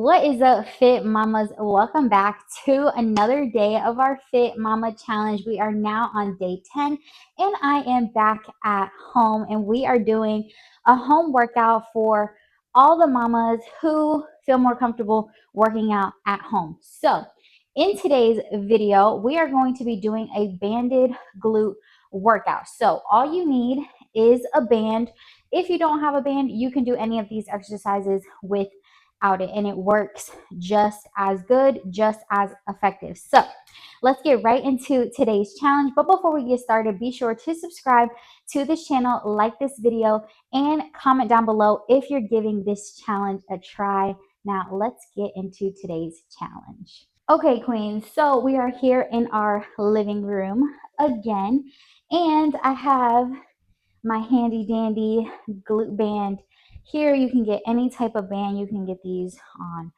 What is up, Fit Mamas? Welcome back to another day of our Fit Mama Challenge. We are now on day 10 and I am back at home and we are doing a home workout for all the mamas who feel more comfortable working out at home. So in today's video, we are going to be doing a banded glute workout. So all you need is a band. If you don't have a band, you can do any of these exercises without it, and it works just as good, just as effective. So let's get right into today's challenge. But before we get started, be sure to subscribe to this channel, like this video, and comment down below if you're giving this challenge a try. Now let's get into today's challenge. Okay, queens, so we are here in our living room again, and I have my handy dandy glute band. Here you can get any type of band. You can get these on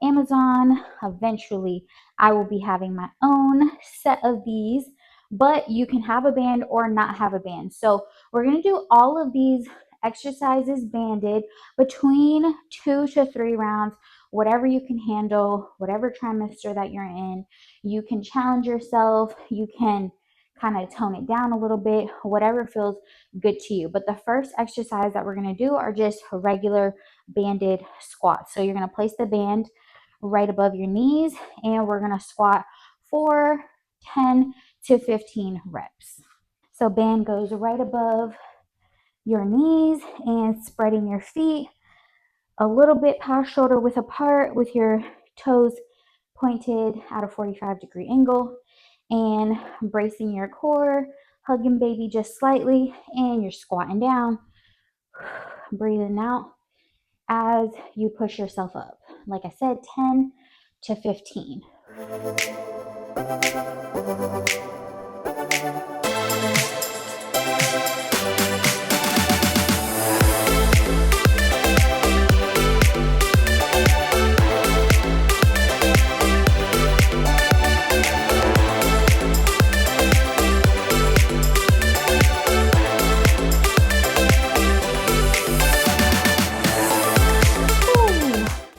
Amazon. Eventually I will be having my own set of these, but you can have a band or not have a band. So we're going to do all of these exercises banded between 2 to 3 rounds, whatever you can handle, whatever trimester that you're in. You can challenge yourself. You can kind of tone it down a little bit, whatever feels good to you. But the first exercise that we're going to do are just regular banded squats. So you're going to place the band right above your knees and we're going to squat for 10 to 15 reps. So band goes right above your knees and spreading your feet a little bit past shoulder width apart with your toes pointed at a 45-degree angle and bracing your core, hugging baby just slightly, and you're squatting down, breathing out as you push yourself up. Like I said, 10 to 15.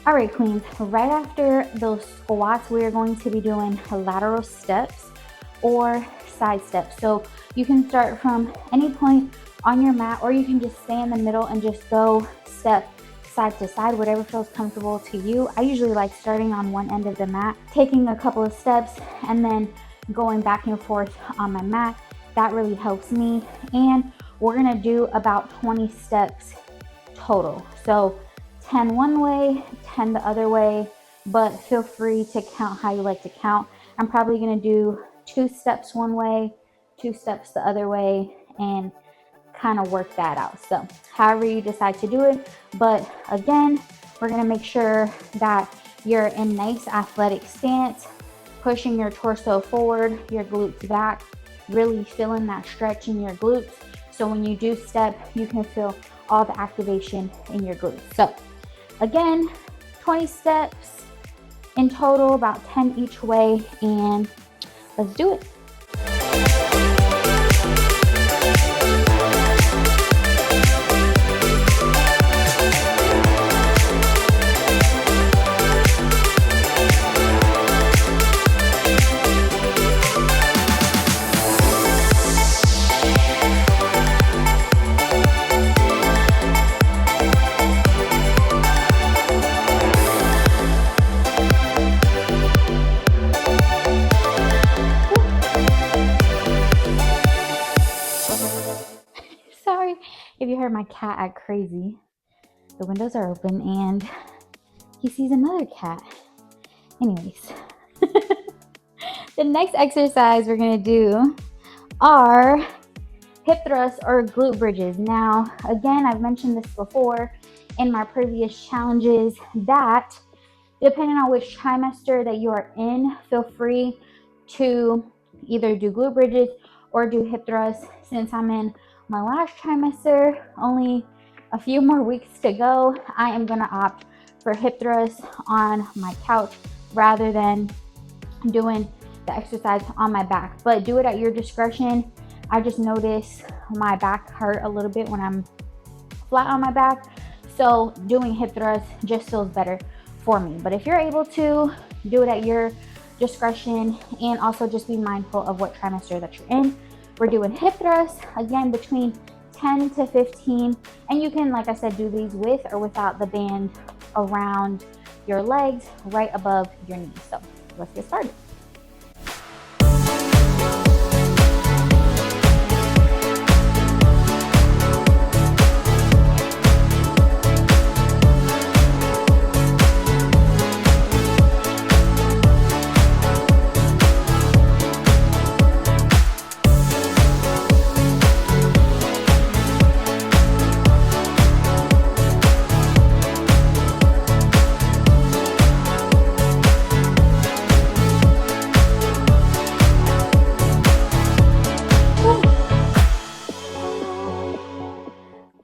All right, queens, right after those squats, we are going to be doing lateral steps or side steps. So you can start from any point on your mat, or you can just stay in the middle and just go step side to side, whatever feels comfortable to you. I usually like starting on one end of the mat, taking a couple of steps, and then going back and forth on my mat. That really helps me. And we're gonna do about 20 steps total. So 10 one way, 10 the other way, but feel free to count how you like to count. I'm probably going to do 2 steps one way, 2 steps the other way, and kind of work that out. So however you decide to do it, but again, we're going to make sure that you're in nice athletic stance, pushing your torso forward, your glutes back, really feeling that stretch in your glutes. So when you do step, you can feel all the activation in your glutes. So again, 20 steps in total, about 10 each way, and let's do it. Sorry if you heard my cat act crazy. The windows are open and he sees another cat. Anyways, the next exercise we're gonna do are hip thrusts or glute bridges. Now, again, I've mentioned this before in my previous challenges that depending on which trimester that you are in, feel free to either do glute bridges or do hip thrusts. Since I'm in my last trimester, only a few more weeks to go, I am gonna opt for hip thrusts on my couch rather than doing the exercise on my back. But do it at your discretion. I just notice my back hurt a little bit when I'm flat on my back. So doing hip thrusts just feels better. for me. But if you're able to, do it at your discretion, and also just be mindful of what trimester that you're in. We're doing hip thrusts, again, between 10 to 15, and you can, like I said, do these with or without the band around your legs, right above your knees. So let's get started.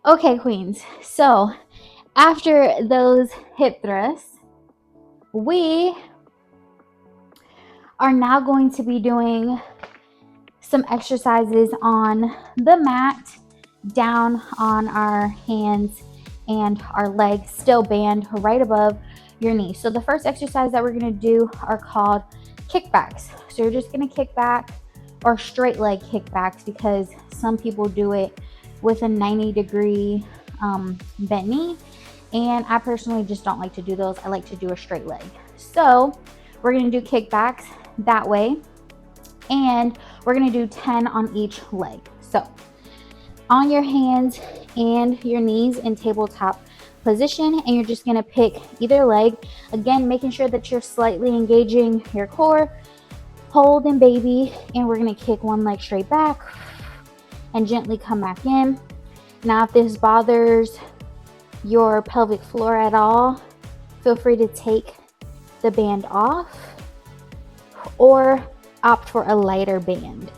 Okay, queens, so after those hip thrusts, we are now going to be doing some exercises on the mat, down on our hands and our legs, still band right above your knees. So the first exercise that we're gonna do are called kickbacks. So you're just gonna kick back, or straight leg kickbacks, because some people do it with a 90-degree bent knee, and I personally just don't like to do those. I like to do a straight leg. So we're gonna do kickbacks that way, and we're gonna do 10 on each leg. So on your hands and your knees in tabletop position, and you're just gonna pick either leg, again making sure that you're slightly engaging your core. Hold and baby, and we're gonna kick one leg straight back and gently come back in. Now if this bothers your pelvic floor at all, feel free to take the band off or opt for a lighter band.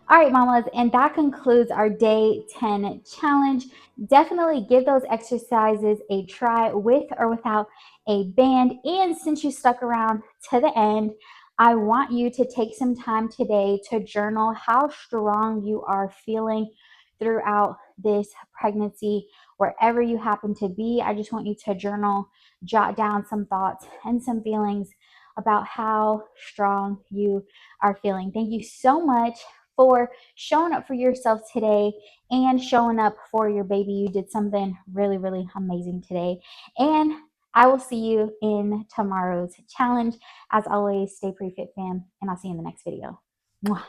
All right, mamas, and that concludes our day 10 challenge. Definitely give those exercises a try with or without a band. And since you stuck around to the end, I want you to take some time today to journal how strong you are feeling throughout this pregnancy, wherever you happen to be. I just want you to journal, jot down some thoughts and some feelings about how strong you are feeling. Thank you so much for showing up for yourself today and showing up for your baby. You did something really, really amazing today. And I will see you in tomorrow's challenge. As always, stay pretty fit, fam, and I'll see you in the next video. Mwah.